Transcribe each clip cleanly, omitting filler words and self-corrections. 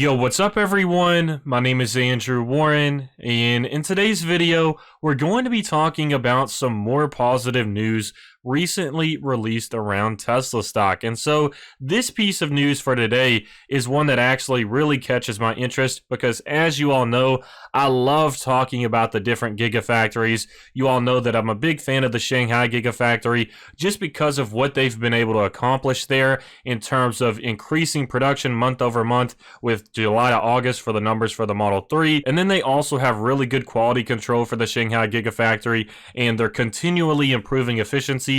Yo, what's up everyone? My name is Andrew Warren, and in today's video, we're going to be talking about some more positive news recently released around Tesla stock. And so this piece of news for today is one that actually really catches my interest because, as you all know, I love talking about the different gigafactories. You all know that I'm a big fan of the Shanghai Gigafactory just because of what they've been able to accomplish there in terms of increasing production month over month with July to August for the numbers for the Model 3. And then they also have really good quality control for the Shanghai Gigafactory, and they're continually improving efficiencies.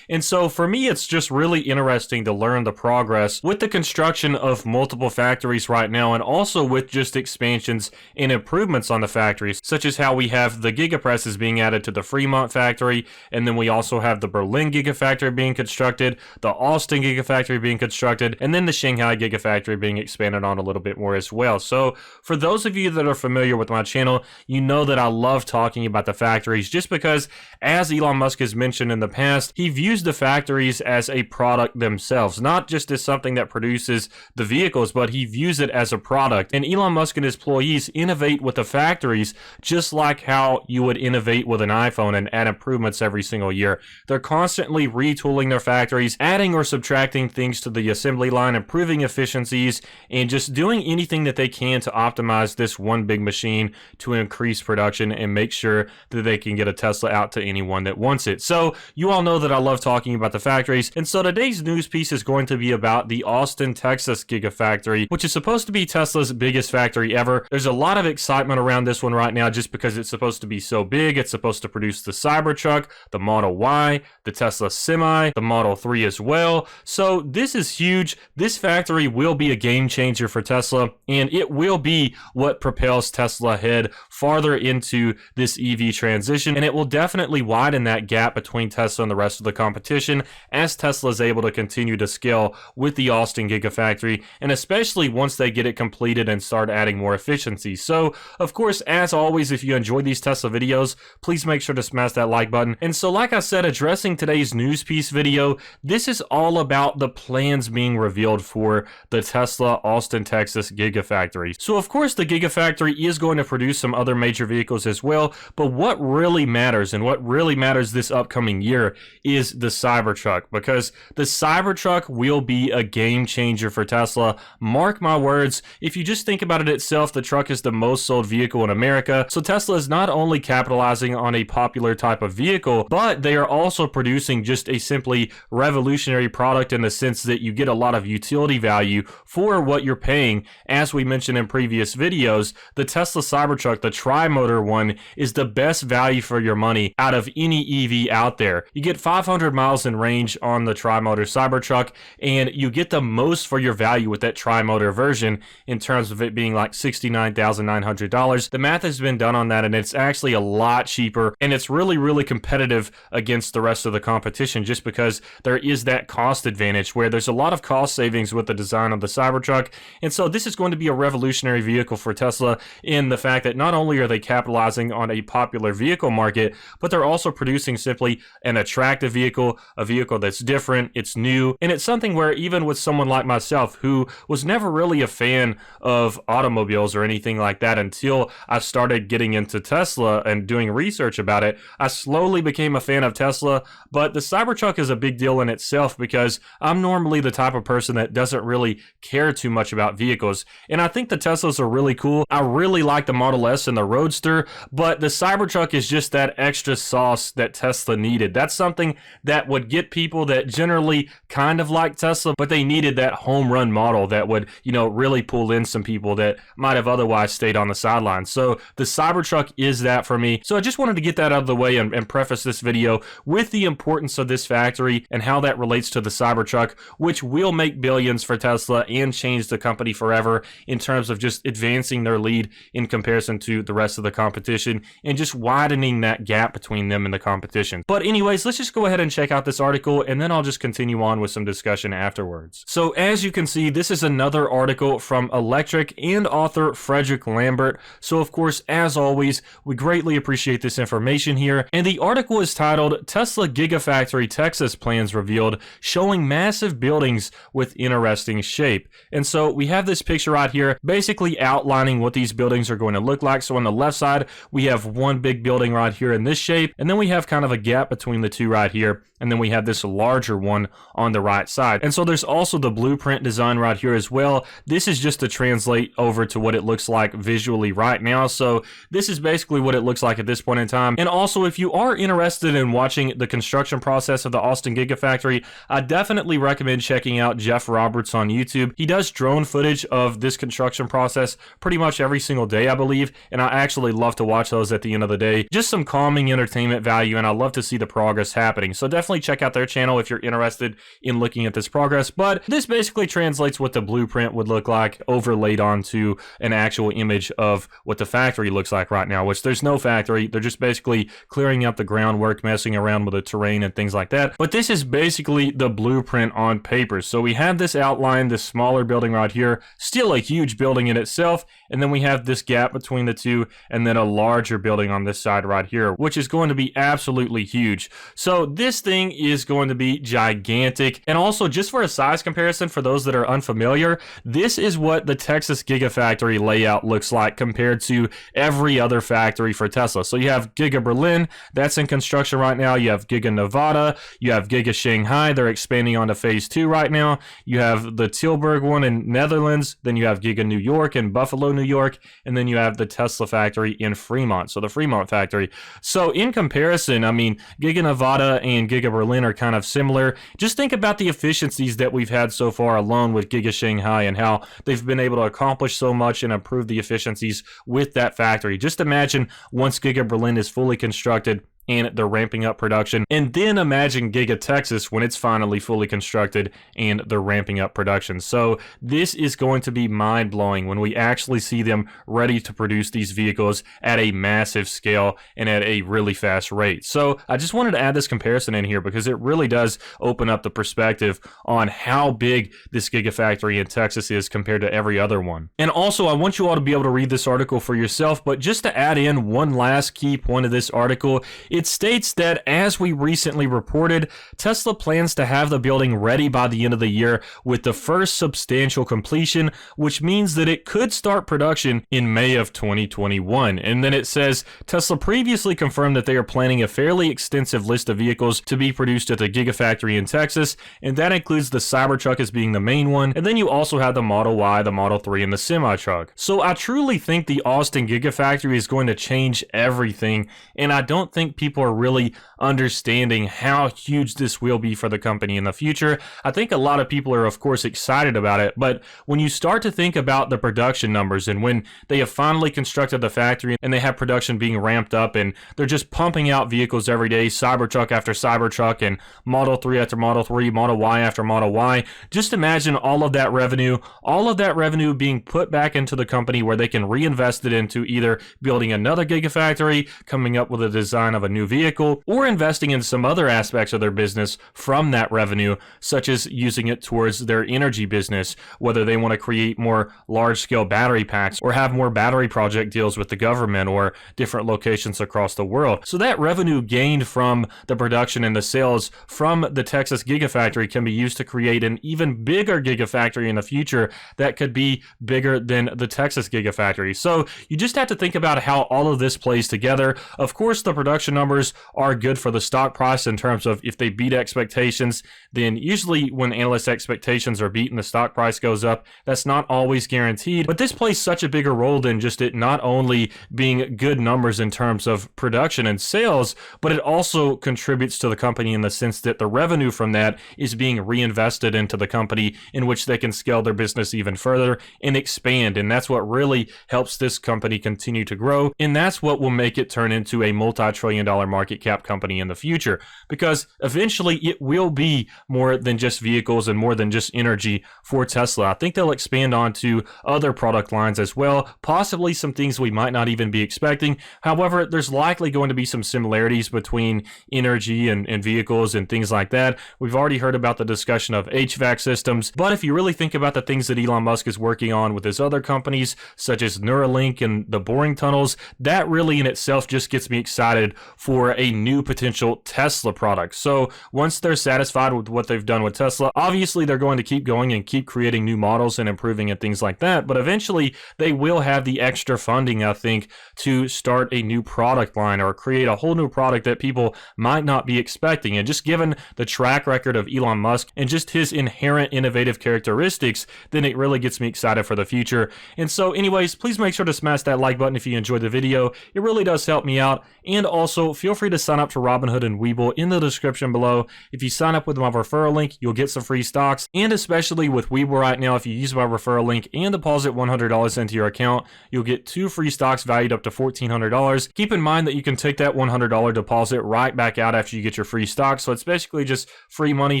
And so for me, it's just really interesting to learn the progress with the construction of multiple factories right now, and also with just expansions and improvements on the factories, such as how we have the Gigapresses being added to the Fremont factory, and then we also have the Berlin Gigafactory being constructed, the Austin Gigafactory being constructed, and then the Shanghai Gigafactory being expanded on a little bit more as well. So for those of you that are familiar with my channel, you know that I love talking about the factories just because, as Elon Musk has mentioned in the past, he views the factories as a product themselves, not just as something that produces the vehicles, but he views it as a product. And Elon Musk and his employees innovate with the factories just like how you would innovate with an iPhone and add improvements every single year. They're constantly retooling their factories, adding or subtracting things to the assembly line, improving efficiencies, and just doing anything that they can to optimize this one big machine to increase production and make sure that they can get a Tesla out to anyone that wants it. So you all know that I love talking about the factories, and so today's news piece is going to be about the Austin, Texas Gigafactory, which is supposed to be Tesla's biggest factory ever. There's a lot of excitement around this one right now just because it's supposed to be so big. It's supposed to produce the Cybertruck, the Model Y, the Tesla Semi, the Model 3 as well. So this is huge. This factory will be a game changer for Tesla, and it will be what propels Tesla ahead farther into this EV transition, and it will definitely widen that gap between Tesla and the rest of the competition as Tesla is able to continue to scale with the Austin Gigafactory, and especially once they get it completed and start adding more efficiency. So of course, as always, if you enjoy these Tesla videos, please make sure to smash that like button. And so like I said, addressing today's news piece video, this is all about the plans being revealed for the Tesla Austin, Texas Gigafactory. So of course the Gigafactory is going to produce some other major vehicles as well, but what really matters and what really matters this upcoming year is the Cybertruck, because the Cybertruck will be a game changer for Tesla. Mark my words, if you just think about it itself, the truck is the most sold vehicle in America. So Tesla is not only capitalizing on a popular type of vehicle, but they are also producing just a simply revolutionary product in the sense that you get a lot of utility value for what you're paying. As we mentioned in previous videos, the Tesla Cybertruck, the tri-motor one, is the best value for your money out of any EV out there. You get 500 miles in range on the tri-motor Cybertruck, and you get the most for your value with that tri-motor version in terms of it being like $69,900. The math has been done on that, and it's actually a lot cheaper, and it's really competitive against the rest of the competition just because there is that cost advantage where there's a lot of cost savings with the design of the Cybertruck. And so this is going to be a revolutionary vehicle for Tesla in the fact that not only are they capitalizing on a popular vehicle market, but they're also producing simply an attractive vehicle, a vehicle that's different, it's new, and it's something where even with someone like myself who was never really a fan of automobiles or anything like that until I started getting into Tesla and doing research about it, I slowly became a fan of Tesla. But the Cybertruck is a big deal in itself because I'm normally the type of person that doesn't really care too much about vehicles, and I think the Teslas are really cool. I really like the Model S and the Roadster, but the Cybertruck is just that extra sauce that Tesla needed. That's something that would get people that generally kind of like Tesla, but they needed that home run model that would, really pull in some people that might have otherwise stayed on the sidelines. So the Cybertruck is that for me. So I just wanted to get that out of the way and preface this video with the importance of this factory and how that relates to the Cybertruck, which will make billions for Tesla and change the company forever in terms of just advancing their lead in comparison to the rest of the competition and just widening that gap between them and the competition. But anyways, let's just just go ahead and check out this article, and then I'll just continue on with some discussion afterwards. So as you can see, this is another article from Electric and author Frederick Lambert. So of course, as always, we greatly appreciate this information here. And the article is titled Tesla Gigafactory Texas Plans Revealed, showing massive buildings with interesting shape. And so we have this picture right here, basically outlining what these buildings are going to look like. So on the left side, we have one big building right here in this shape, and then we have kind of a gap between the two right here, and then we have this larger one on the right side. And so there's also the blueprint design right here as well. This is just to translate over to what it looks like visually right now. So this is basically what it looks like at this point in time. And also, if you are interested in watching the construction process of the Austin Gigafactory, I definitely recommend checking out Jeff Roberts on YouTube. He does drone footage of this construction process pretty much every single day, I believe, and I actually love to watch those at the end of the day. Just some calming entertainment value, and I love to see the progress happening. So definitely check out their channel if you're interested in looking at this progress. But this basically translates what the blueprint would look like overlaid onto an actual image of what the factory looks like right now, which there's no factory. They're just basically clearing up the groundwork, messing around with the terrain and things like that. But this is basically the blueprint on paper. So we have this outline, this smaller building right here, still a huge building in itself, and then we have this gap between the two, and then a larger building on this side right here, which is going to be absolutely huge. So this thing is going to be gigantic. And also, just for a size comparison for those that are unfamiliar, this is what the Texas Gigafactory layout looks like compared to every other factory for Tesla. So you have Giga Berlin, that's in construction right now. You have Giga Nevada, you have Giga Shanghai, they're expanding onto phase 2 right now. You have the Tilburg one in Netherlands, then you have Giga New York in Buffalo, New York, and then you have the Tesla factory in Fremont, so the Fremont factory. So in comparison, I mean, Giga Nevada and Giga Berlin are kind of similar. Just think about the efficiencies that we've had so far alone with Giga Shanghai and how they've been able to accomplish so much and improve the efficiencies with that factory. Just imagine once Giga Berlin is fully constructed and they're ramping up production. And then imagine Giga Texas when it's finally fully constructed and they're ramping up production. So this is going to be mind-blowing when we actually see them ready to produce these vehicles at a massive scale and at a really fast rate. So I just wanted to add this comparison in here because it really does open up the perspective on how big this Gigafactory in Texas is compared to every other one. And also, I want you all to be able to read this article for yourself, but just to add in one last key point of this article, it states that, as we recently reported, Tesla plans to have the building ready by the end of the year with the first substantial completion, which means that it could start production in May of 2021. And then it says, Tesla previously confirmed that they are planning a fairly extensive list of vehicles to be produced at the Gigafactory in Texas, and that includes the Cybertruck as being the main one, and then you also have the Model Y, the Model 3, and the semi-truck. So I truly think the Austin Gigafactory is going to change everything, and I don't think people are really understanding how huge this will be for the company in the future. I think a lot of people are, of course, excited about it, but when you start to think about the production numbers and when they have finally constructed the factory and they have production being ramped up and they're just pumping out vehicles every day, Cybertruck after Cybertruck and Model 3 after Model 3, Model Y after Model Y, just imagine all of that revenue being put back into the company where they can reinvest it into either building another Gigafactory, coming up with a design of a new vehicle, or investing in some other aspects of their business from that revenue, such as using it towards their energy business, whether they want to create more large-scale battery packs or have more battery project deals with the government or different locations across the world. So that revenue gained from the production and the sales from the Texas Gigafactory can be used to create an even bigger Gigafactory in the future that could be bigger than the Texas Gigafactory. So you just have to think about how all of this plays together. Of course, the production numbers are good for the stock price in terms of if they beat expectations, then usually when analyst expectations are beaten, the stock price goes up. That's not always guaranteed, but this plays such a bigger role than just it not only being good numbers in terms of production and sales, but it also contributes to the company in the sense that the revenue from that is being reinvested into the company in which they can scale their business even further and expand. And that's what really helps this company continue to grow. And that's what will make it turn into a multi-trillion-dollar market cap company in the future, because eventually it will be more than just vehicles and more than just energy for Tesla. I think they'll expand onto other product lines as well, possibly some things we might not even be expecting. However, there's likely going to be some similarities between energy and vehicles and things like that. We've already heard about the discussion of HVAC systems, but if you really think about the things that Elon Musk is working on with his other companies, such as Neuralink and the boring tunnels, that really in itself just gets me excited for a new potential Tesla product. So once they're satisfied with what they've done with Tesla, obviously they're going to keep going and keep creating new models and improving and things like that, but eventually they will have the extra funding, I think, to start a new product line or create a whole new product that people might not be expecting. And just given the track record of Elon Musk and just his inherent innovative characteristics, then it really gets me excited for the future. And so anyways, please make sure to smash that like button if you enjoyed the video. It really does help me out. And also feel free to sign up to Robinhood and Webull in the description below. If you sign up with my referral link, you'll get some free stocks. And especially with Webull right now, if you use my referral link and deposit $100 into your account, you'll get 2 free stocks valued up to $1,400. Keep in mind that you can take that $100 deposit right back out after you get your free stocks. So it's basically just free money,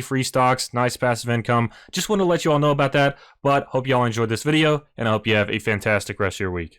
free stocks, nice passive income. Just want to let you all know about that. But hope you all enjoyed this video, and I hope you have a fantastic rest of your week.